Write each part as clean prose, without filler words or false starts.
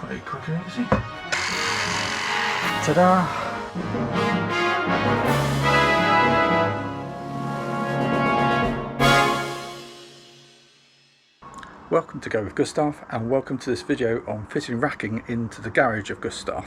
Pretty quick and easy. Ta-da! Welcome to Go with Gustav, and welcome to this video on fitting racking into the garage of Gustav.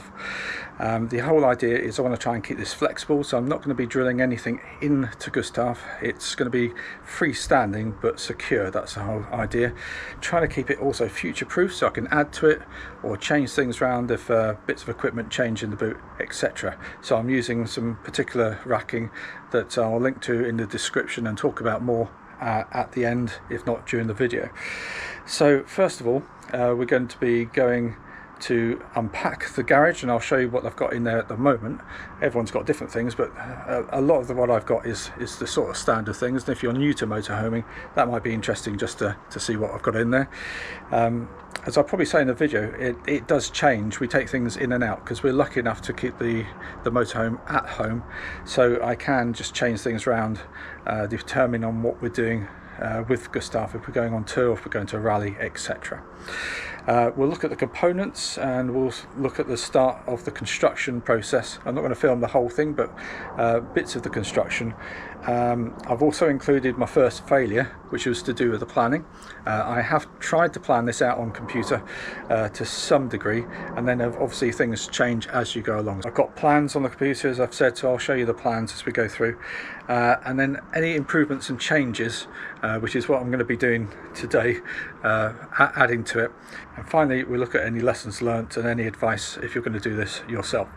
The whole idea is I want to try and keep this flexible, so I'm not going to be drilling anything into Gustav. It's going to be freestanding but secure. That's the whole idea. Trying to keep it also future proof, so I can add to it or change things around if bits of equipment change in the boot, etc. So I'm using some particular racking that I'll link to in the description and talk about more at the end, if not during the video. So first of all, we're going to be going to unpack the garage, and I'll show you what I've got in there at the moment. Everyone's got different things, but a lot of what I've got is the sort of standard things, and if you're new to motorhoming, that might be interesting just to see what I've got in there. As I'll probably say in the video, it does change. We take things in and out because we're lucky enough to keep the motorhome at home, so I can just change things around depending on what we're doing with Gustav, if we're going on tour, if we're going to a rally, etc. We'll look at the components and we'll look at the start of the construction process. I'm not going to film the whole thing, but bits of the construction. I've also included my first failure, which was to do with the planning. I have tried to plan this out on computer to some degree, and then obviously things change as you go along. I've got plans on the computer, as I've said, so I'll show you the plans as we go through, and then any improvements and changes, which is what I'm going to be doing today, adding to it. And finally, we look at any lessons learnt and any advice if you're going to do this yourself.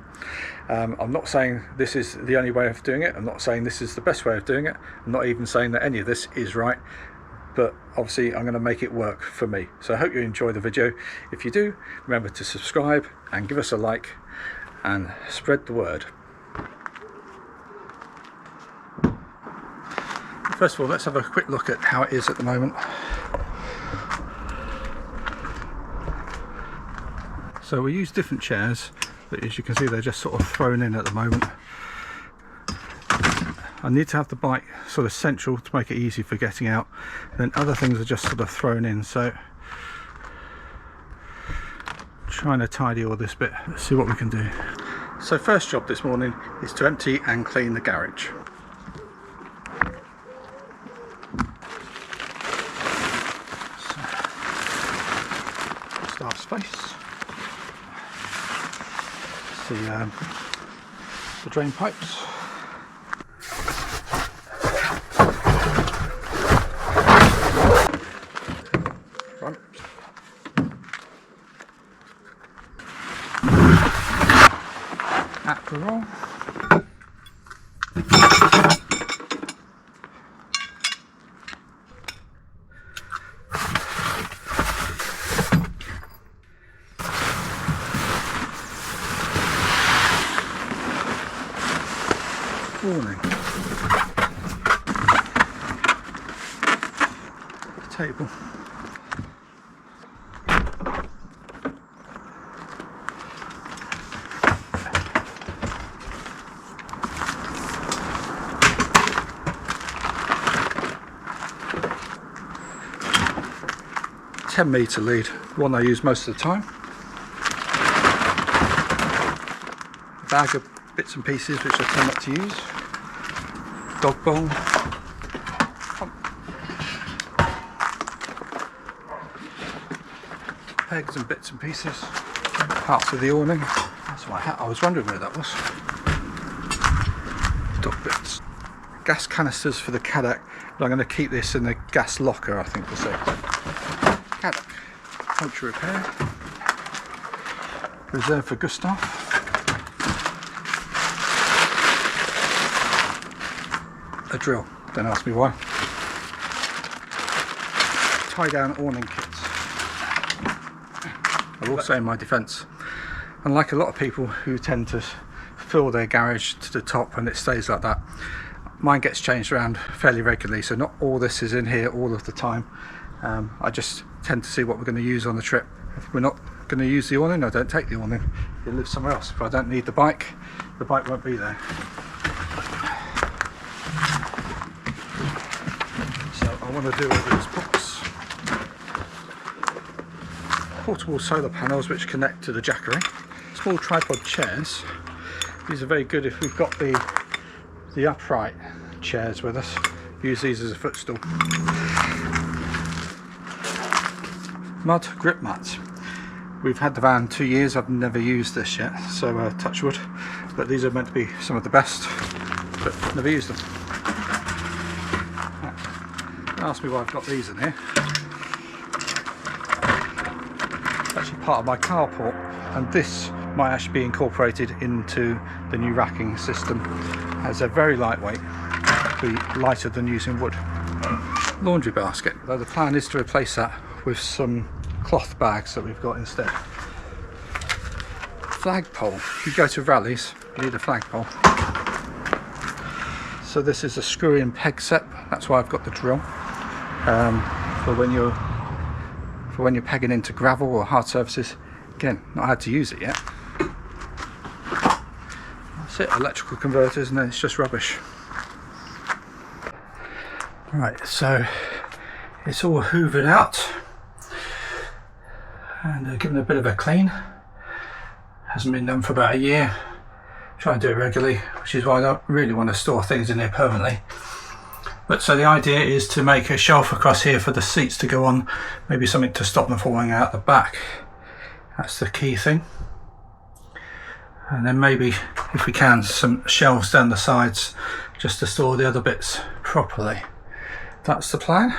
I'm not saying this is the only way of doing it. I'm not saying this is the best way of doing it. I'm not even saying that any of this is right, but obviously I'm going to make it work for me. So I hope you enjoy the video. If you do, remember to subscribe and give us a like and spread the word. First of all, let's have a quick look at how it is at the moment. So we use different chairs, but as you can see, they're just sort of thrown in at the moment. I need to have the bike sort of central to make it easy for getting out. Then other things are just sort of thrown in. So trying to tidy all this bit. Let's see what we can do. So first job this morning is to empty and clean the garage. So, start space. The drain pipes. Ramps. Aqua. Warning. Table. "10-metre lead, one I use most of the time. A bag of bits and pieces which I tend not to use. Dog bowl. Pegs and bits and pieces. Parts of the awning. That's my hat. I was wondering where that was. Dog bits. Gas canisters for the Caddock, but I'm going to keep this in the gas locker, I think to say. Caddock. Puncture repair. Reserved for Gustav. A drill, don't ask me why. Tie down awning kits. I will say in my defence, unlike a lot of people who tend to fill their garage to the top and it stays like that, mine gets changed around fairly regularly, so not all this is in here all of the time. I just tend to see what we're going to use on the trip. If we're not going to use the awning, I don't take the awning. It lives somewhere else. If I don't need the bike won't be there. So I want to do with this box. portable solar panels which connect to the jackery. Small tripod chairs. These are very good if we've got the upright chairs with us. Use these as a footstool. Mud grip mats. We've had the van 2 years, I've never used this yet, so touch wood. But these are meant to be some of the best, but never used them. Ask me why I've got these in here. It's actually part of my carport, and this might actually be incorporated into the new racking system, as they're very lightweight, be lighter than using wood. Laundry basket, though the plan is to replace that with some cloth bags that we've got instead. Flagpole. If you go to rallies, you need a flagpole. So this is a screw-in peg set. That's why I've got the drill for when you're pegging into gravel or hard surfaces. Again, not had to use it yet. That's it. Electrical converters, and then it's just rubbish. Right, so it's all hoovered out and given a bit of a clean. Hasn't been done for about a year. Try and do it regularly, which is why I don't really want to store things in here permanently. But so the idea is to make a shelf across here for the seats to go on, maybe something to stop them falling out the back. That's the key thing. And then maybe, if we can, some shelves down the sides just to store the other bits properly. That's the plan.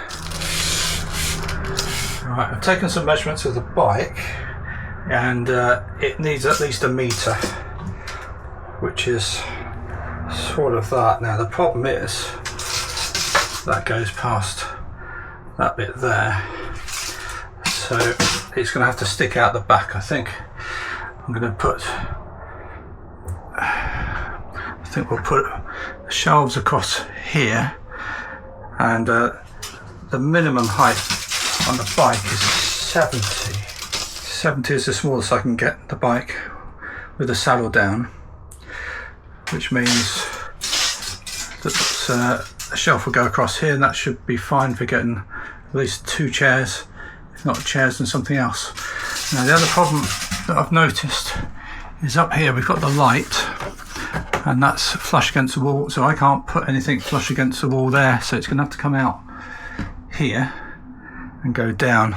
Right, I've taken some measurements of the bike, and it needs at least 1 metre, which is sort of that. Now the problem is that goes past that bit there, so it's going to have to stick out the back. I think I'm going to put, I think we'll put shelves across here, and the minimum height on the bike is 70. 70 is the smallest I can get the bike with the saddle down, which means that a shelf will go across here, and that should be fine for getting at least 2 chairs, if not chairs and something else. Now the other problem that I've noticed is up here we've got the light, and that's flush against the wall, so I can't put anything flush against the wall there, so it's going to have to come out here and go down.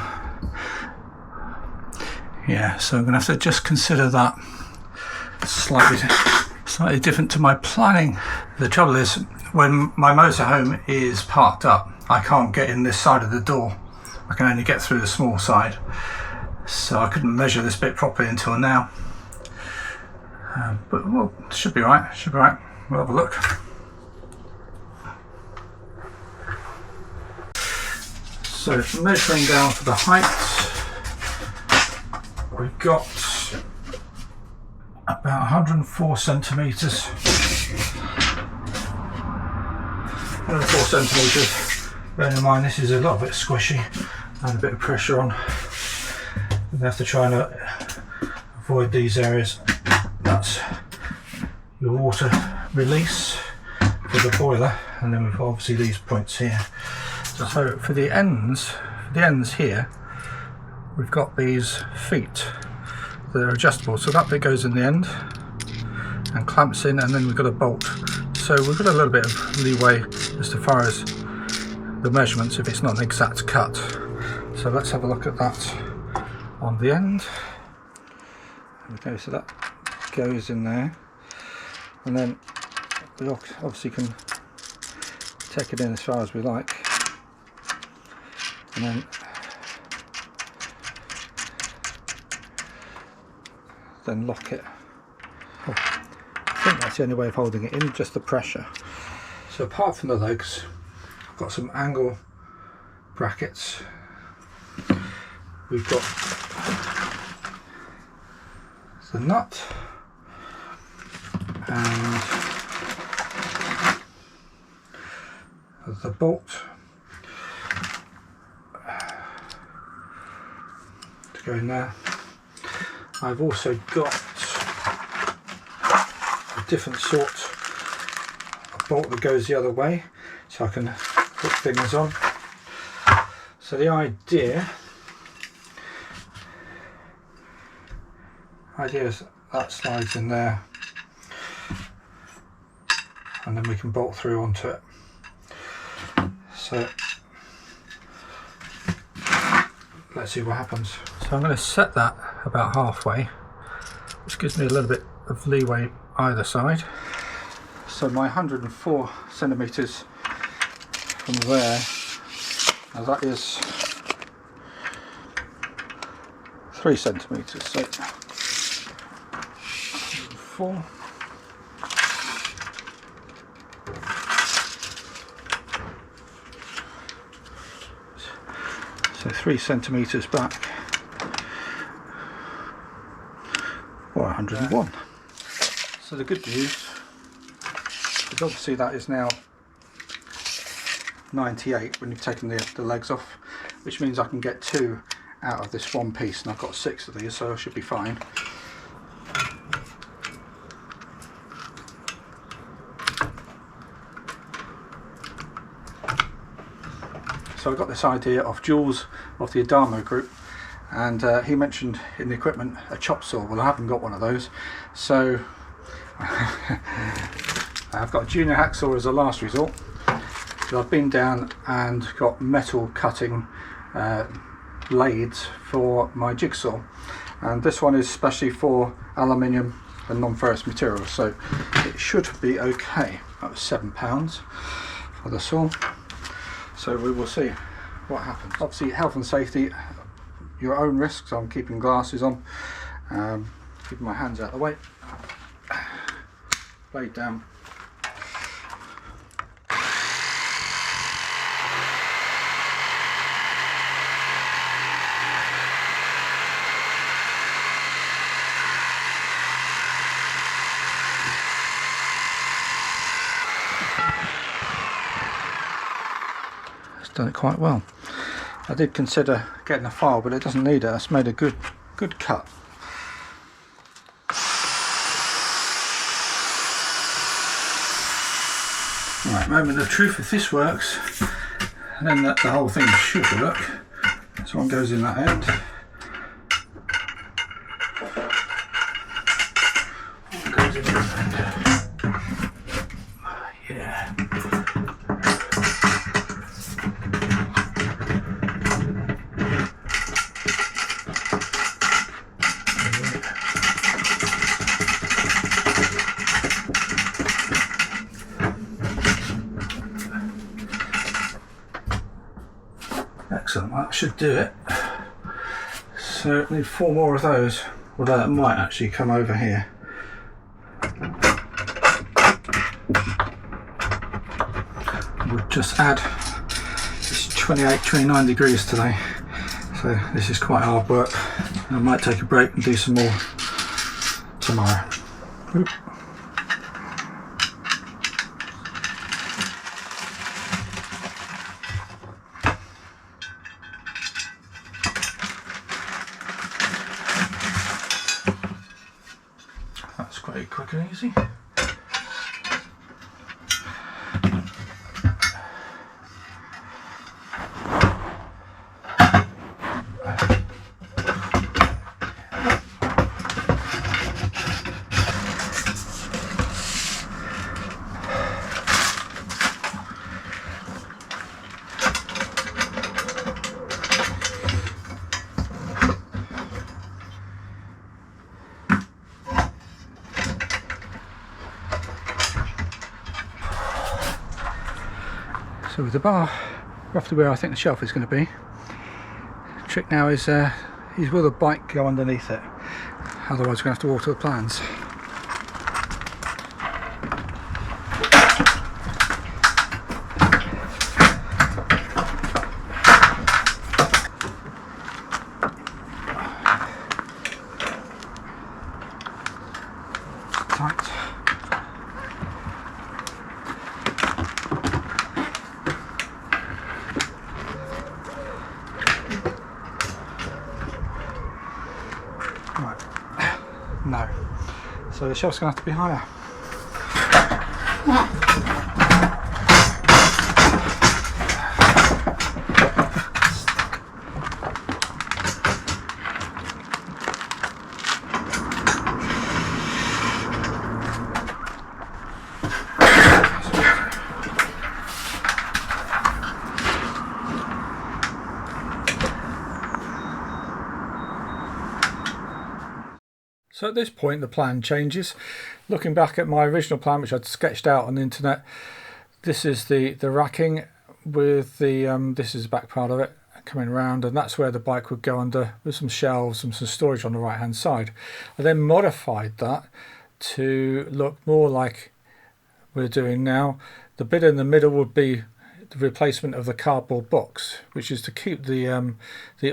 Yeah, so I'm going to have to just consider that slightly different to my planning. The trouble is, when my motorhome is parked up, I can't get in this side of the door. I can only get through the small side, so I couldn't measure this bit properly until now. But well, should be right. Should be right. We'll have a look. So measuring down for the height, we've got about 104 centimetres. 104 centimetres. Bearing in mind this is a little bit squishy and a bit of pressure on. We have to try and avoid these areas. That's your water release for the boiler, and then we've obviously these points here. So for the ends here, we've got these feet that are adjustable. So that bit goes in the end and clamps in, and then we've got a bolt. So we've got a little bit of leeway as far as the measurements if it's not an exact cut. So let's have a look at that on the end. There we go, so that goes in there, and then we obviously can take it in as far as we like, and then lock it. Oh, I think that's the only way of holding it in, just the pressure. So apart from the legs, I've got some angle brackets. We've got the nut and the bolt to go in there. I've also got a different sort of bolt that goes the other way, so I can put things on. So the idea idea is that slides in there, and then we can bolt through onto it. So let's see what happens. So I'm going to set that about halfway, which gives me a little bit of leeway either side. So my 104 centimeters from there, now that is 3 centimeters. So 104. So 3 centimeters back, or 101. So the good news is obviously that is now 98 when you've taken the legs off, which means I can get 2 out of this one piece, and I've got 6 of these, so I should be fine. So I got this idea of Jules of the Adamo group, and he mentioned in the equipment a chop saw. Well, I haven't got one of those, so I've got a junior hacksaw as a last resort. So I've been down and got metal cutting blades for my jigsaw, and this one is especially for aluminium and non-ferrous materials, so it should be okay. That was £7 for the saw. So we will see what happens. Obviously, health and safety, your own risk, so I'm keeping glasses on, keeping my hands out of the way. Blade down. Done it quite well. I did consider getting a file, but it doesn't need it. It's made a good cut. Right, moment of truth. If this works, then the whole thing should work. This one goes in that end. Goes in that end. Yeah. Excellent, that should do it. So I need 4 more of those, although that might actually come over here. We'll just add, it's 28-29 degrees today, so this is quite hard work. I might take a break and do some more tomorrow. Oop. That's quite quick and easy. So with the bar roughly where I think the shelf is going to be, the trick now is will the bike go underneath it? Otherwise we're going to have to alter the plans. Tight. No. So the shelf's going to have to be higher. So at this point the plan changes. Looking back at my original plan, which I'd sketched out on the internet, this is the racking with the this is the back part of it coming around, and that's where the bike would go under, with some shelves and some storage on the right hand side. I then modified that to look more like we're doing now. The bit in the middle would be the replacement of the cardboard box, which is to keep the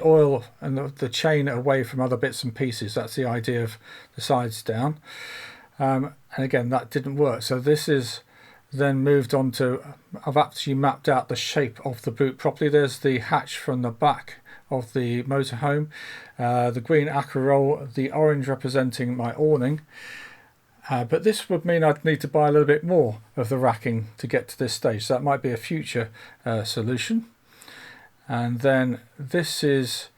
oil and the chain away from other bits and pieces. That's the idea of the sides down. And again, that didn't work, so this is then moved on to, I've actually mapped out the shape of the boot properly. There's the hatch from the back of the motorhome, the green Acarole, the orange representing my awning. But this would mean I'd need to buy a little bit more of the racking to get to this stage, so that might be a future solution. And then this is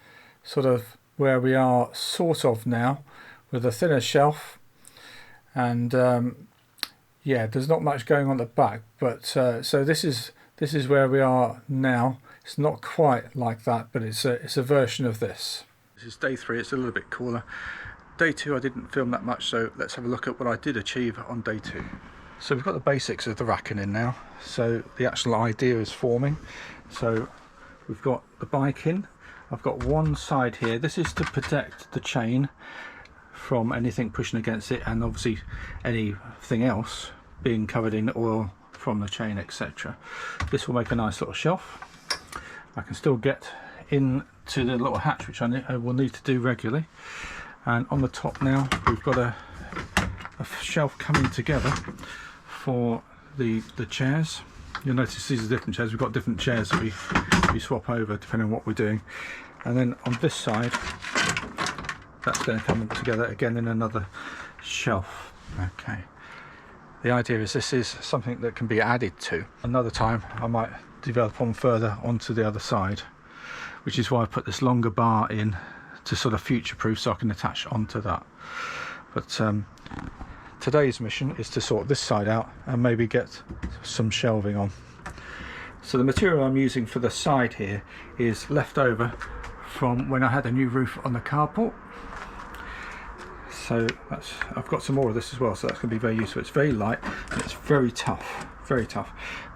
sort of where we are sort of now, with a thinner shelf, and yeah, there's not much going on at the back, but so this is where we are now. It's not quite like that, but it's a version of this. This is day 3. It's a little bit cooler. Day 2 I didn't film that much, so let's have a look at what I did achieve on day 2. So we've got the basics of the racking in now, so the actual idea is forming. So we've got the bike in. I've got one side here. This is to protect the chain from anything pushing against it, and obviously anything else being covered in oil from the chain, etc. This will make a nice little shelf. I can still get into the little hatch, which I will need to do regularly. And on the top now we've got a shelf coming together for the chairs. You'll notice these are different chairs. We've got different chairs that we swap over depending on what we're doing. And then on this side, that's going to come together again in another shelf. Okay. The idea is this is something that can be added to. Another time I might develop on further onto the other side, which is why I put this longer bar in to sort of future-proof, so I can attach onto that. But today's mission is to sort this side out and maybe get some shelving on. So the material I'm using for the side here is left over from when I had a new roof on the carport. So I've got some more of this as well, so that's going to be very useful. It's very light and it's very tough,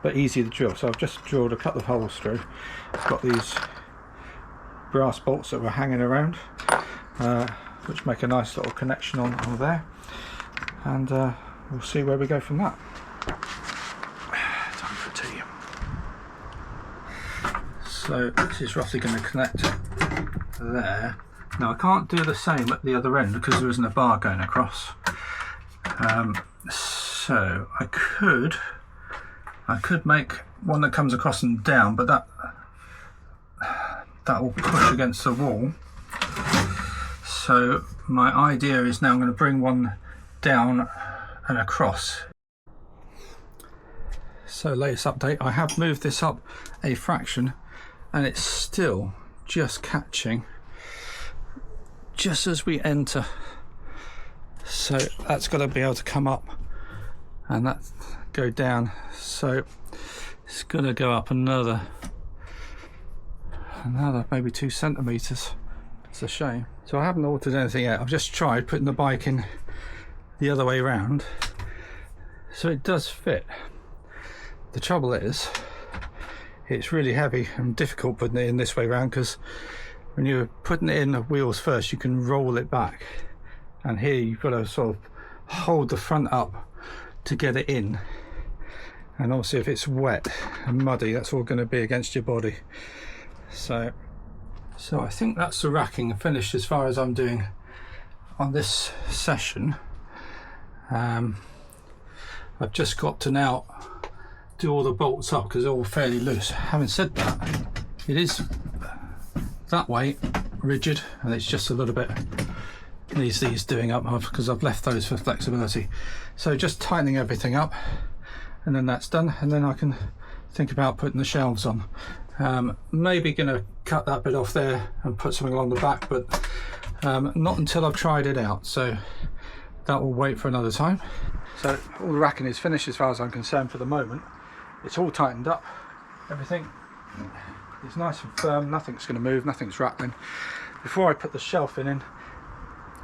but easy to drill. So I've just drilled a couple of holes through. I've got these brass bolts that were hanging around, which make a nice little connection on there, and we'll see where we go from that. Time for tea. So this is roughly going to connect there. Now I can't do the same at the other end because there isn't a bar going across. So I could make one that comes across and down, but that will push against the wall. So my idea is now I'm going to bring one down and across. So latest update, I have moved this up a fraction and it's still just catching just as we enter. So that's got to be able to come up and that go down. So it's going to go up another maybe 2 centimeters. It's a shame. So I haven't altered anything yet. I've just tried putting the bike in the other way around, so it does fit. The trouble is it's really heavy and difficult putting it in this way around, because when you're putting it in the wheels first you can roll it back, and here you've got to sort of hold the front up to get it in, and obviously if it's wet and muddy that's all going to be against your body. So I think that's the racking finished as far as I'm doing on this session. I've just got to now do all the bolts up because they're all fairly loose. Having said that, it is that way rigid and it's just a little bit needs these doing up because I've left those for flexibility. So just tightening everything up and then that's done, and then I can think about putting the shelves on. Maybe gonna cut that bit off there and put something along the back, but not until I've tried it out, so that will wait for another time. So all the racking is finished as far as I'm concerned for the moment. It's all tightened up, everything is nice and firm, nothing's going to move, nothing's rattling. Before I put the shelving in,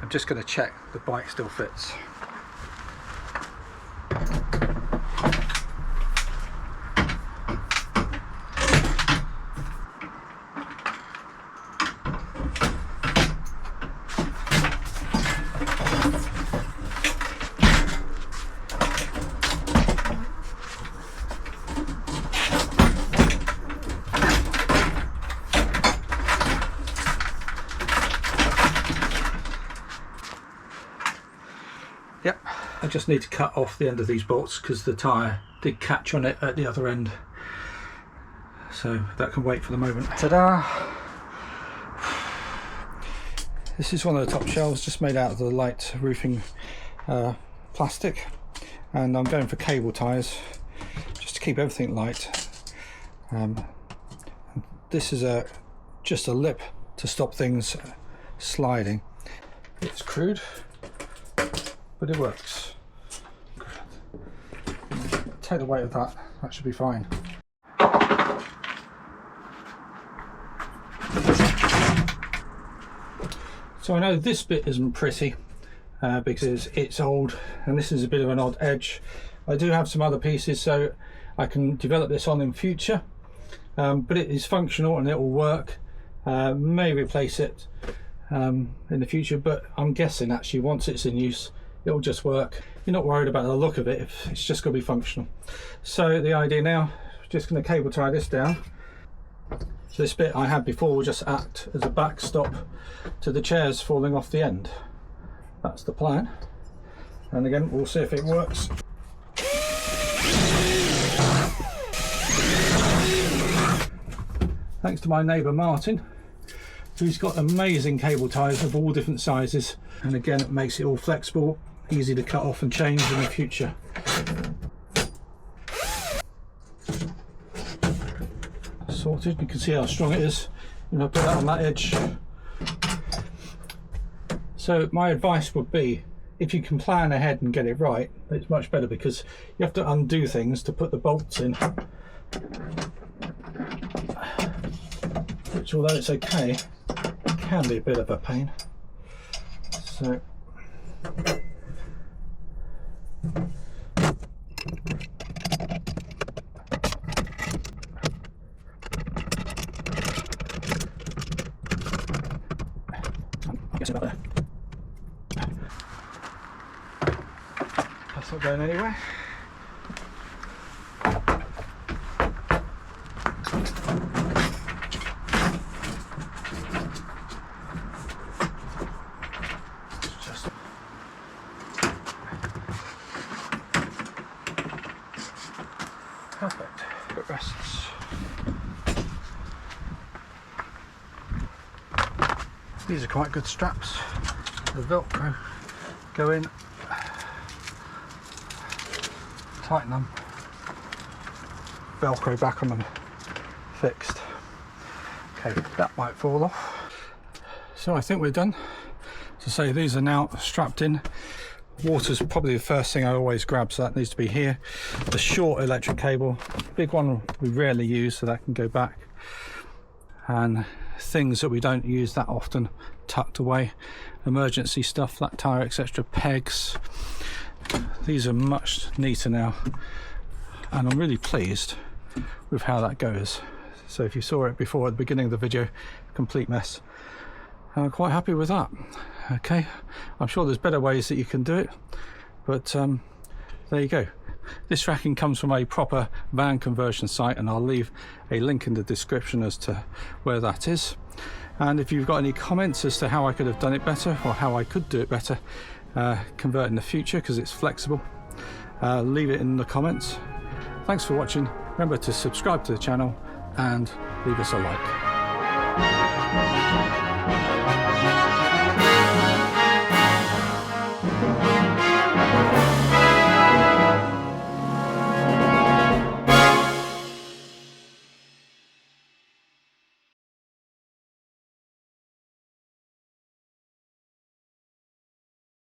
I'm just going to check the bike still fits. Yep, I just need to cut off the end of these bolts because the tyre did catch on it at the other end, so that can wait for the moment. Ta-da! This is one of the top shelves, just made out of the light roofing plastic, and I'm going for cable ties just to keep everything light. This is just a lip to stop things sliding. It's crude, but it works. Take the weight of that, that should be fine. So I know this bit isn't pretty because it's old and this is a bit of an odd edge. I do have some other pieces so I can develop this on in future, but it is functional and it will work. May replace it in the future, but I'm guessing actually once it's in use it'll just work. You're not worried about the look of it, if it's just going to be functional. So the idea now, just going to cable tie this down. So this bit I had before will just act as a backstop to the chairs falling off the end. That's the plan. And again, we'll see if it works. Thanks to my neighbour Martin, who's got amazing cable ties of all different sizes. And again, it makes it all flexible, easy to cut off and change in the future. Sorted, you can see how strong it is when I put that on that edge. So my advice would be, if you can plan ahead and get it right, it's much better because you have to undo things to put the bolts in, which although it's okay, it can be a bit of a pain. So about there. That's not going anywhere. Just perfect. It rests. These are quite good straps. The Velcro go in, tighten them, Velcro back on them, fixed. Okay, that might fall off. So I think we're done. To say these are now strapped in. Water's probably the first thing I always grab, so that needs to be here. The short electric cable, big one we rarely use, so that can go back. And things that we don't use that often tucked away, emergency stuff, flat tire, etc., pegs. These are much neater now, and I'm really pleased with how that goes. So if you saw it before at the beginning of the video, complete mess, and I'm quite happy with that. Okay, I'm sure there's better ways that you can do it, but there you go. This racking comes from a proper van conversion site, and I'll leave a link in the description as to where that is. And if you've got any comments as to how I could have done it better, or how I could do it better, convert in the future because it's flexible, leave it in the comments. Thanks for watching. Remember to subscribe to the channel and leave us a like.